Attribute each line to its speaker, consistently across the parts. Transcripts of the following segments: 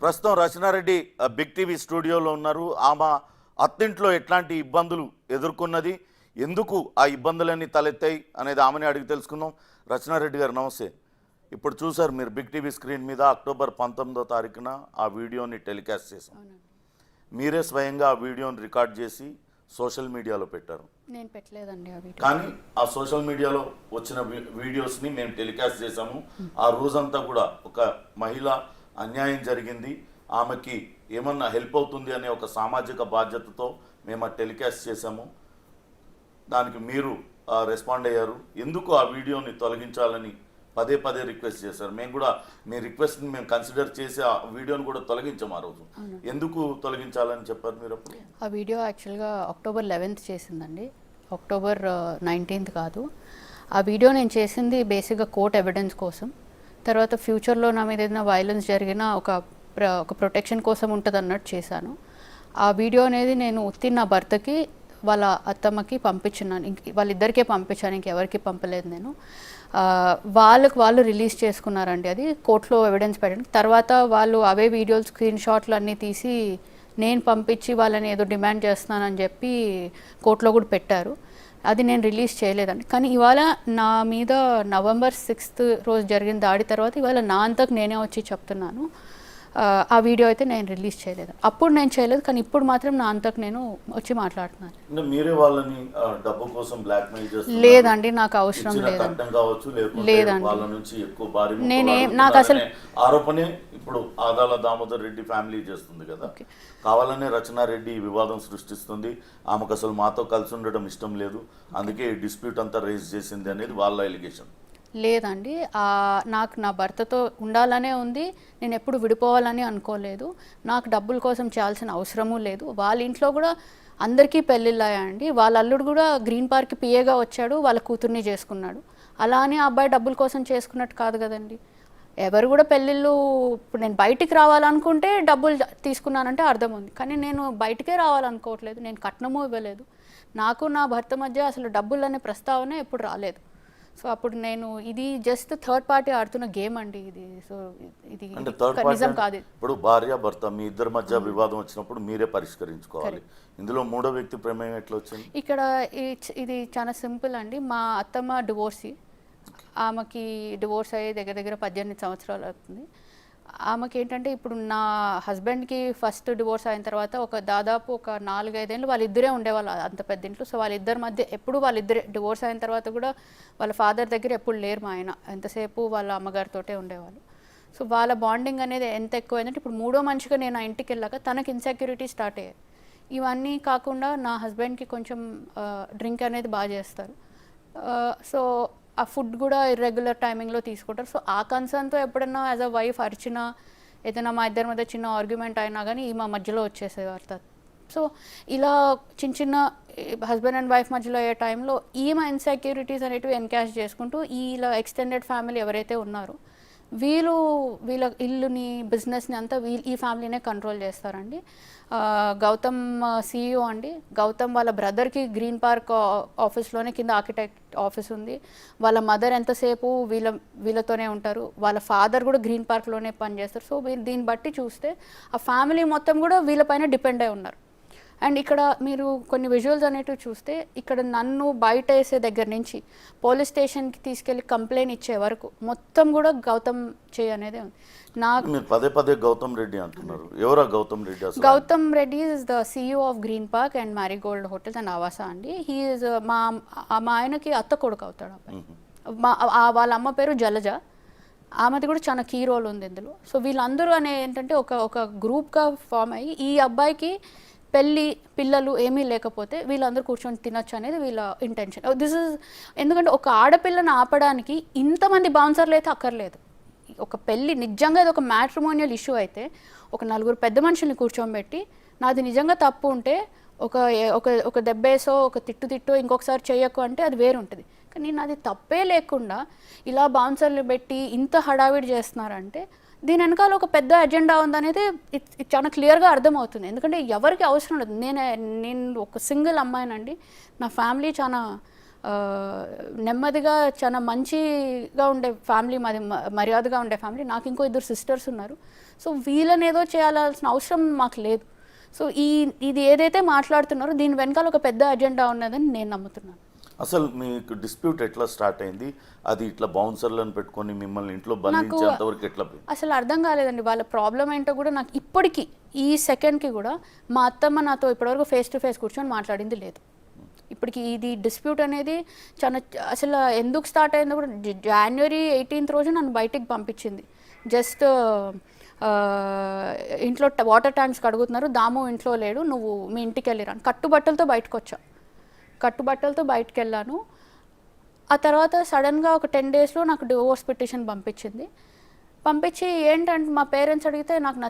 Speaker 1: ప్రస్తుతం Rachana Reddy big TV స్టూడియోలో ఉన్నారు. ఆమె అత్తింట్లో ఎట్లాంటి ఇబ్బందులు ఎదుర్కొన్నది, ఎందుకు ఆ ఇబ్బందులన్నీ తలెత్తాయి అనేది ఆమెని అడిగి తెలుసుకుందాం. రచనారెడ్డి గారు నమస్తే. ఇప్పుడు చూసారు మీరు బిగ్ టీవీ స్క్రీన్ మీద అక్టోబర్ 19వ తారీఖున ఆ వీడియోని టెలికాస్ట్ చేశాం. మీరే స్వయంగా ఆ వీడియోని రికార్డ్ చేసి సోషల్ మీడియాలో పెట్టారు.
Speaker 2: నేను పెట్టలేదండి ఆ వీడియో.
Speaker 1: కానీ ఆ సోషల్ మీడియాలో వచ్చిన వీడియోస్ని మేము టెలికాస్ట్ చేశాము. ఆ రోజంతా కూడా ఒక మహిళ అన్యాయం జరిగింది, ఆమెకి ఏమన్నా హెల్ప్ అవుతుంది అనే ఒక సామాజిక బాధ్యతతో మేము ఆ టెలికాస్ట్ చేశాము. దానికి మీరు రెస్పాండ్ అయ్యారు. ఎందుకు ఆ వీడియోని తొలగించాలని పదే పదే రిక్వెస్ట్ చేశారు. మేము కూడా మీ రిక్వెస్ట్ని మేము కన్సిడర్ చేసి ఆ వీడియోని కూడా తొలగించాము. ఆ రోజు ఎందుకు తొలగించాలని చెప్పారు మీరు అప్పుడు?
Speaker 2: ఆ వీడియో యాక్చువల్గా October 11th చేసిందండి, October 19th కాదు. ఆ వీడియో నేను చేసింది బేసిక్గా కోర్ట్ ఎవిడెన్స్ కోసం. తర్వాత ఫ్యూచర్లో నా మీద ఏదైనా వైలెన్స్ జరిగినా ఒక ప్రొటెక్షన్ కోసం ఉంటుంది అన్నట్టు చేశాను. ఆ వీడియో అనేది నేను ఉత్తి నా భర్తకి వాళ్ళ అత్తమ్మకి పంపించున్నాను, వాళ్ళిద్దరికే పంపించాను, ఇంకెవరికి పంపలేదు నేను. వాళ్ళు రిలీజ్ చేసుకున్నారండి, అది కోర్టులో ఎవిడెన్స్ పెట్టండి. తర్వాత వాళ్ళు అవే వీడియోలు స్క్రీన్ షాట్లు అన్నీ తీసి నేను పంపించి వాళ్ళని ఏదో డిమాండ్ చేస్తున్నానని చెప్పి కోర్టులో కూడా పెట్టారు. అది నేను రిలీజ్ చేయలేదండి. కానీ ఇవాళ నా మీద November 6th రోజు జరిగిన దాడి తర్వాత ఇవాళ నా అంతకు నేనే వచ్చి చెప్తున్నాను, ఆ వీడియో అయితే నేను రిలీజ్ చేయలేదు. అప్పుడు నేను చేయలేదు, కానీ ఇప్పుడు మాత్రం నా అంతకు నేను వచ్చి మాట్లాడుతున్నాను.
Speaker 1: మీరే వాళ్ళని డబ్బు కోసం బ్లాక్మెయిల్ చేస్తున్నారు?
Speaker 2: లేదండి, నాకు అవసరం లేదండి.
Speaker 1: వాళ్ళ నుంచి ఎక్కువ భారీ
Speaker 2: నాకు అసలు
Speaker 1: ఆరోపణే ఇప్పుడు ఆదాల దామోదర్ రెడ్డి ఫ్యామిలీ చేస్తుంది కదా, కావాలనే రచనారెడ్డి ఈ వివాదం సృష్టిస్తుంది, ఆమెకు అసలు మాతో కలిసి ఉండడం ఇష్టం లేదు, అందుకే ఈ డిస్ప్యూట్ అంతా రేజ్ చేసింది అనేది వాళ్ళ ఎలిగేషన్.
Speaker 2: లేదండి, నాకు నా భర్తతో ఉండాలనే ఉంది, నేను ఎప్పుడు విడిపోవాలని అనుకోలేదు. నాకు డబ్బుల కోసం చేయాల్సిన అవసరమూ లేదు. వాళ్ళ ఇంట్లో కూడా అందరికీ పెళ్ళిళ్ళాయండి. వాళ్ళ అల్లుడు కూడా గ్రీన్ పార్క్ పిఏగా వచ్చాడు, వాళ్ళ కూతుర్ని చేసుకున్నాడు. అలా అని ఆ అబ్బాయి డబ్బుల కోసం చేసుకున్నట్టు కాదు కదండి. ఎవరు కూడా పెళ్ళిళ్ళు, ఇప్పుడు నేను బయటికి రావాలనుకుంటే డబ్బులు తీసుకున్నానంటే అర్థం ఉంది, కానీ నేను బయటికే రావాలనుకోవట్లేదు, నేను కట్నమూ ఇవ్వలేదు. నాకు నా భర్త మధ్య అసలు డబ్బులు అనే ప్రస్తావన ఎప్పుడు రాలేదు. సో అప్పుడు నేను ఇది జస్ట్ థర్డ్ పార్టీ ఆడుతున్న గేమ్ అండి ఇది. సో ఇది నిజం కాదు.
Speaker 1: ఇప్పుడు భార్య భర్త మీ ఇద్దరి మధ్య వివాదం వచ్చినప్పుడు మీరే పరిష్కరించుకోవాలి. ఇందులో మూడో వ్యక్తి ప్రమేయం ఎట్లా వచ్చింది?
Speaker 2: ఇక్కడ ఇది చాలా సింపుల్ అండి. మా అత్తమ్మ డివోర్సీ, ఆమెకి డివోర్స్ అయ్యి దగ్గర 18 సంవత్సరాలు అవుతుంది. ఆమెకి ఏంటంటే ఇప్పుడు నా హస్బెండ్కి ఫస్ట్ డివోర్స్ అయిన తర్వాత దాదాపు ఒక 4-5 ఏళ్ళు వాళ్ళిద్దరే ఉండేవాళ్ళు అంత పెద్ద ఇంట్లో. సో వాళ్ళిద్దరి మధ్య ఎప్పుడు వాళ్ళిద్దరే డివోర్స్ అయిన తర్వాత కూడా వాళ్ళ ఫాదర్ దగ్గర ఎప్పుడు లేరు మా ఆయన, ఎంతసేపు వాళ్ళ అమ్మగారితోటే ఉండేవాళ్ళు. సో వాళ్ళ బాండింగ్ అనేది ఎంత ఎక్కువైందంటే ఇప్పుడు మూడో మనిషిగా నేను ఆ ఇంటికి వెళ్ళాక తనకి ఇన్సెక్యూరిటీ స్టార్ట్ అయ్యాయి. ఇవన్నీ కాకుండా నా హస్బెండ్కి కొంచెం డ్రింక్ అనేది బాగా చేస్తారు. సో ఆ ఫుడ్ కూడా ఇర్రెగ్యులర్ టైమింగ్లో తీసుకుంటారు. సో ఆ కన్సర్న్తో ఎప్పుడన్నా యాజ్ అ వైఫ్ అరిచినా, ఏదైనా మా ఇద్దరి మధ్య చిన్న ఆర్గ్యుమెంట్ అయినా కానీ ఈ మా మధ్యలో వచ్చేసేవారు. సో ఇలా చిన్న హస్బెండ్ అండ్ వైఫ్ మధ్యలో అయ్యే టైంలో ఈమె ఇన్సెక్యూరిటీస్ అనేటివి ఎన్కాష్ చేసుకుంటూ ఇలా ఎక్స్టెండెడ్ ఫ్యామిలీ ఎవరైతే ఉన్నారో వీళ్ళ ఇల్లుని, బిజినెస్ని అంతా ఈ ఫ్యామిలీనే కంట్రోల్ చేస్తారండి. గౌతమ్ CEO అండి. గౌతమ్ వాళ్ళ బ్రదర్కి గ్రీన్ పార్క్ ఆఫీస్లోనే కింద ఆర్కిటెక్ట్ ఆఫీస్ ఉంది. వాళ్ళ మదర్ ఎంతసేపు వీళ్ళతోనే ఉంటారు. వాళ్ళ ఫాదర్ కూడా గ్రీన్ పార్క్లోనే పనిచేస్తారు. సో దీన్ని బట్టి చూస్తే ఆ ఫ్యామిలీ మొత్తం కూడా వీళ్ళపైన డిపెండ్ అయి ఉన్నారు. అండ్ ఇక్కడ మీరు కొన్ని విజువల్స్ అనేటివి చూస్తే ఇక్కడ నన్ను బయట వేసే దగ్గర నుంచి పోలీస్ స్టేషన్కి తీసుకెళ్ళి కంప్లైంట్ ఇచ్చే వరకు మొత్తం కూడా గౌతమ్ చేయి అనేది ఉంది. నాకు
Speaker 1: పదే గౌతమ్ రెడ్డి అంటున్నారు. ఎవరా Gautam Reddy?
Speaker 2: Gautam Reddy is the CEO of Green Park and Marigold hotels and Avasa అండి. హీ ఈజ్ మా ఆయనకి అత్త కొడుకు అవుతాడు అబ్బాయి. వాళ్ళ అమ్మ పేరు జలజ, ఆమెది కూడా చాలా కీ రోల్ ఉంది ఇందులో. సో వీళ్ళందరూ అనే ఏంటంటే ఒక గ్రూప్గా ఫామ్ అయ్యి ఈ అబ్బాయికి పిల్లలు ఏమీ లేకపోతే వీళ్ళందరూ కూర్చొని తినొచ్చు అనేది వీళ్ళ ఇంటెన్షన్. ఎందుకంటే ఒక ఆడపిల్లని ఆపడానికి ఇంతమంది బౌన్సర్లు అయితే అక్కర్లేదు. ఒక పెళ్ళి నిజంగా ఇది ఒక మ్యాట్రిమోనియల్ ఇష్యూ అయితే ఒక 4 పెద్ద మనుషుల్ని కూర్చోబెట్టి నాది నిజంగా తప్పు ఉంటే ఒక దెబ్బేసో ఒక తిట్టు ఇంకొకసారి చేయకు అంటే అది వేరు ఉంటుంది. కానీ నాది తప్పే లేకుండా ఇలా బౌన్సర్లు పెట్టి ఇంత హడావిడి చేస్తున్నారంటే దీని వెనకాల ఒక పెద్ద ఎజెండా ఉందనేది చాలా క్లియర్గా అర్థమవుతుంది. ఎందుకంటే ఎవరికి అవసరం లేదు. నేను ఒక సింగిల్ అమ్మాయినండి. నా ఫ్యామిలీ చాలా నెమ్మదిగా చాలా మంచిగా ఉండే ఫ్యామిలీ, మాది మర్యాదగా ఉండే ఫ్యామిలీ. నాకు ఇంకో 2 సిస్టర్స్ ఉన్నారు. సో వీళ్ళని ఏదో చేయాల్సిన అవసరం మాకు లేదు. సో ఇది ఏదైతే మాట్లాడుతున్నారో దీని వెనకాల ఒక పెద్ద అజెండా ఉన్నదని నేను నమ్ముతున్నాను.
Speaker 1: అసలు మీకు డిస్ప్యూట్ ఎట్లా స్టార్ట్ అయింది? అది ఇట్లా బౌన్సర్లను పెట్టుకొని మిమ్మల్ని ఇంట్లో బంధించేంత వరకు ఎట్లా పోయింది?
Speaker 2: అసలు అర్థం కాలేదండి. వాళ్ళ ప్రాబ్లం ఏంటో కూడా నాకు ఇప్పటికీ ఈ సెకండ్కి కూడా మా అత్తమ్మ నాతో ఇప్పటివరకు ఫేస్ టు ఫేస్ కూర్చొని మాట్లాడింది లేదు. ఇప్పటికి ఇది డిస్ప్యూట్ అనేది చాలా అసలు ఎందుకు స్టార్ట్ అయిందో కూడా January 18th రోజు నన్ను బయటికి పంపించింది. జస్ట్ ఇంట్లో వాటర్ ట్యాంక్స్ కడుగుతున్నారు, దాము ఇంట్లో లేడు, నువ్వు మీ ఇంటికి వెళ్ళిరాను. కట్టుబట్టలతో బయటకు వచ్చా, కట్టుబట్టలతో బయటకు వెళ్ళాను. ఆ తర్వాత సడన్గా ఒక 10 daysలో నాకు డివోర్స్ పిటిషన్ పంపించింది. పంపించి ఏంటంటే మా పేరెంట్స్ అడిగితే నాకు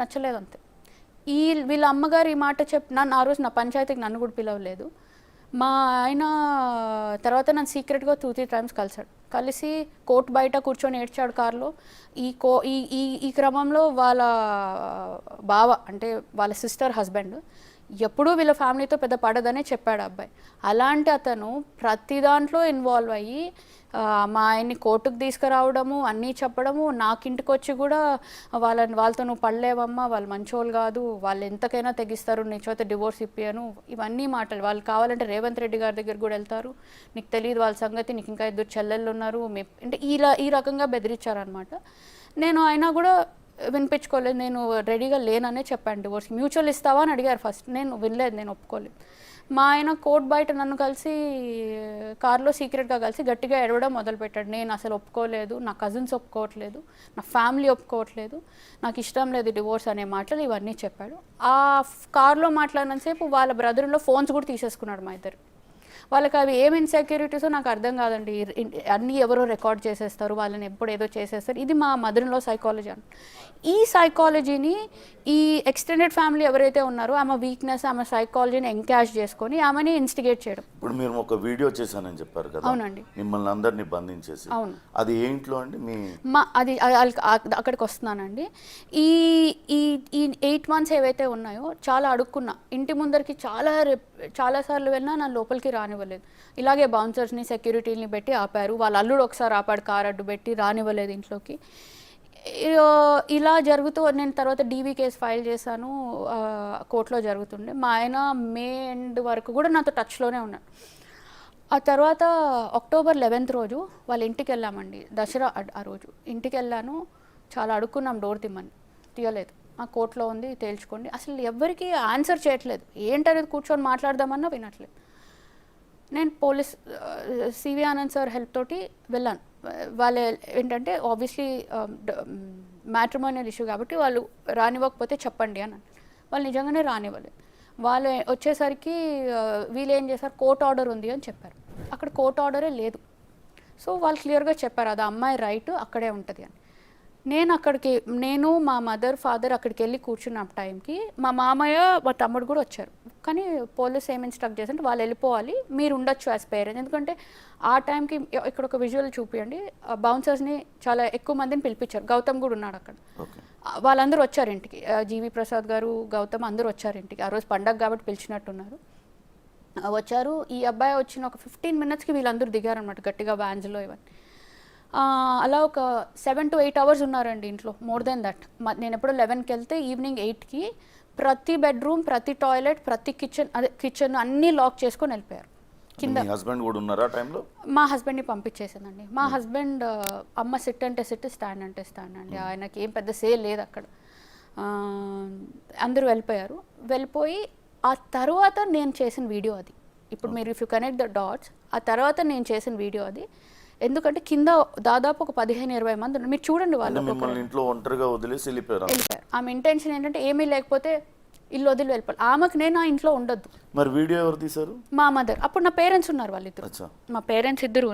Speaker 2: నచ్చలేదు అంతే. వీళ్ళ అమ్మగారు ఈ మాట నన్ను ఆ రోజు నా పంచాయతీకి నన్ను కూడా పిలవలేదు. మా ఆయన తర్వాత నన్ను సీక్రెట్గా 2-3 times కలిసి కోర్టు బయట కూర్చొని ఏడ్చాడు కారులో. ఈ క్రమంలో వాళ్ళ బావ అంటే వాళ్ళ సిస్టర్ హస్బెండ్ ఎప్పుడూ వీళ్ళ ఫ్యామిలీతో పెద్ద పడదనే చెప్పాడు అబ్బాయి. అలాంటి అతను ప్రతి దాంట్లో ఇన్వాల్వ్ అయ్యి మా ఆయన్ని కోర్టుకు తీసుకురావడము, అన్నీ చెప్పడము, నాకు ఇంటికి వచ్చి కూడా వాళ్ళతో నువ్వు పడలేవమ్మా, వాళ్ళు మంచోళ్ళు కాదు, వాళ్ళు ఎంతకైనా తెగిస్తారు, నీ చేత డివోర్స్ ఇప్పాను, ఇవన్నీ మాటలు. వాళ్ళు కావాలంటే రేవంత్ రెడ్డి గారి దగ్గర కూడా వెళ్తారు, నీకు తెలియదు వాళ్ళ సంగతి, నీకు ఇంకా 2 చెల్లెళ్ళు ఉన్నారు, అంటే ఈ రకంగా బెదిరించారనమాట. నేను అయినా కూడా వినిపించుకోలేదు. నేను రెడీగా లేననే చెప్పాను డివోర్స్. మ్యూచువల్ ఇస్తావా అని అడిగారు ఫస్ట్. నేను వినలేదు, నేను ఒప్పుకోలేదు. మా ఆయన కోర్టు బయట నన్ను కలిసి కార్లో సీక్రెట్గా కలిసి గట్టిగా ఎడవడం మొదలుపెట్టాడు. నేను అసలు ఒప్పుకోలేదు, నా కజిన్స్ ఒప్పుకోవట్లేదు, నా ఫ్యామిలీ ఒప్పుకోవట్లేదు, నాకు ఇష్టం లేదు డివోర్స్ అనే మాటలు ఇవన్నీ చెప్పాడు. ఆ కార్లో మాట్లాడినంతసేపు వాళ్ళ బ్రదర్లో ఫోన్స్ కూడా తీసేసుకున్నాడు మా ఇద్దరు. వాళ్ళకి అవి ఏం ఇన్సెక్యూరిటీసో నాకు అర్థం కాదండి. అన్నీ ఎవరో రికార్డ్ చేసేస్తారు, వాళ్ళని ఎప్పుడు ఏదో చేసేస్తారు. ఇది మా మదర్లో సైకాలజీ అని. ఈ సైకాలజీని ఈ ఎక్స్టెండెడ్ ఫ్యామిలీ ఎవరైతే ఉన్నారో ఆమె వీక్నెస్, ఆమె సైకాలజీని ఎంకాష్ చేసుకొని ఆమెని ఇన్స్టిగేట్ చేయడం.
Speaker 1: ఇప్పుడు మీరు ఒక వీడియో చేశానని చెప్పారు కదా?
Speaker 2: అవునండి.
Speaker 1: మిమ్మల్ని అందరినీ బంధించేసి.
Speaker 2: అవును.
Speaker 1: అది ఏ ఇంట్లో అండి?
Speaker 2: అది అక్కడికి వస్తున్నానండి. ఈ 8 months ఏవైతే ఉన్నాయో చాలా అడుక్కున్నా. ఇంటి ముందరికి చాలాసార్లు వెళ్ళినా నా లోపలికి రానివ్వలేదు. ఇలాగే బౌన్సర్స్ని, సెక్యూరిటీని పెట్టి ఆపారు. వాళ్ళ అల్లుడు ఒకసారి ఆపాడు, కార్ అడ్డు పెట్టి రానివ్వలేదు ఇంట్లోకి. ఇలా జరుగుతూ నేను తర్వాత డీవీ కేసు ఫైల్ చేశాను, కోర్టులో జరుగుతుండే. మా ఆయన మే ఎండ్ వరకు కూడా నాతో టచ్లోనే ఉన్నాడు. ఆ తర్వాత October 11th రోజు వాళ్ళ ఇంటికి వెళ్ళామండి, దసరా ఆ రోజు ఇంటికి వెళ్ళాను. చాలా అడుక్కున్నాం, డోర్ తీయలేదు. ఆ కోర్టులో ఉంది, తేల్చుకోండి. అసలు ఎవరికి ఆన్సర్ చేయట్లేదు. ఏంటనేది కూర్చొని మాట్లాడదామన్నా వినట్లేదు. నేను police C V Anand sir help తోటి వెళ్ళాను. వాళ్ళు ఏంటంటే ఆబ్వియస్లీ మ్యాట్రిమోనియల్ ఇష్యూ కాబట్టి వాళ్ళు రానివ్వకపోతే చెప్పండి అన్నాను. వాళ్ళు నిజంగానే రానివ్వలేదు. వాళ్ళు వచ్చేసరికి వీళ్ళు ఏం చేశారు, కోర్ట్ ఆర్డర్ ఉంది అని చెప్పారు. అక్కడ కోర్ట్ ఆర్డరే లేదు. సో వాళ్ళు క్లియర్గా చెప్పారు అది అమ్మాయి రైట్, అక్కడే ఉంటుంది అని. నేను మా మదర్ ఫాదర్ అక్కడికి వెళ్ళి కూర్చున్న టైంకి మా మామయ్య మా తమ్ముడు కూడా వచ్చారు. కానీ పోలీస్ ఏమి ఇన్స్ట్రక్ట్ చేశారంటే వాళ్ళు వెళ్ళిపోవాలి, మీరు ఉండొచ్చు యాజ్ పేరెంట్స్. ఎందుకంటే ఆ టైంకి ఇక్కడ ఒక విజువల్ చూపించండి, బౌన్సర్స్ని చాలా ఎక్కువ మందిని పిలిపించారు. గౌతమ్ కూడా ఉన్నాడు అక్కడ. వాళ్ళందరూ వచ్చారు ఇంటికి, జీవి ప్రసాద్ గారు, గౌతమ్ అందరూ వచ్చారు ఇంటికి. ఆ రోజు పండగ కాబట్టి పిలిచినట్టున్నారు. వచ్చారు. ఈ అబ్బాయి వచ్చిన ఒక 15 minutesకి వీళ్ళందరూ దిగారనమాట గట్టిగా, వ్యాన్స్లో ఇవన్నీ. అలా ఒక 7 to 8 hours ఉన్నారండి ఇంట్లో, మోర్ దెన్ దట్. నేను ఎప్పుడో 11కి వెళ్తే ఈవినింగ్ 8కి ప్రతి బెడ్రూమ్, ప్రతి టాయిలెట్, ప్రతి కిచెన్ అన్నీ లాక్ చేసుకొని వెళ్ళిపోయారు. కింద
Speaker 1: హస్బెండ్ కూడా ఉన్నారా టైంలో?
Speaker 2: మా హస్బెండ్ని పంపించేసిందండి. మా హస్బెండ్ అమ్మ సిట్ అంటే సిట్, స్టాండ్ అంటే స్టాండ్ అండి. ఆయనకి ఏం పెద్ద సేల్ లేదు అక్కడ. అందరూ వెళ్ళిపోయి ఆ తర్వాత నేను చేసిన వీడియో అది. ఇప్పుడు మీరు if you connect the dots, ఆ తర్వాత నేను చేసిన వీడియో అది. ఎందుకంటే కింద దాదాపు ఒక 15-20 మంది ఉన్నారు. మీరు చూడండి, వాళ్ళు
Speaker 1: ఇంట్లో ఒంటరిగా వదిలేసి వెళ్ళిపోయారు.
Speaker 2: ఆమె ఇంటెన్షన్ ఏంటంటే ఏమీ లేకపోతే ఇల్లు వదిలి వెళ్ళిపోవాలి. ఆమెకు నేను ఆ ఇంట్లో ఉండొద్దు.
Speaker 1: మరి వీడియో ఎవరు తీశారు?
Speaker 2: మా మదర్. అప్పుడు నా పేరెంట్స్ ఉన్నారు, వాళ్ళిద్దరు. మా పేరెంట్స్ ఇద్దరు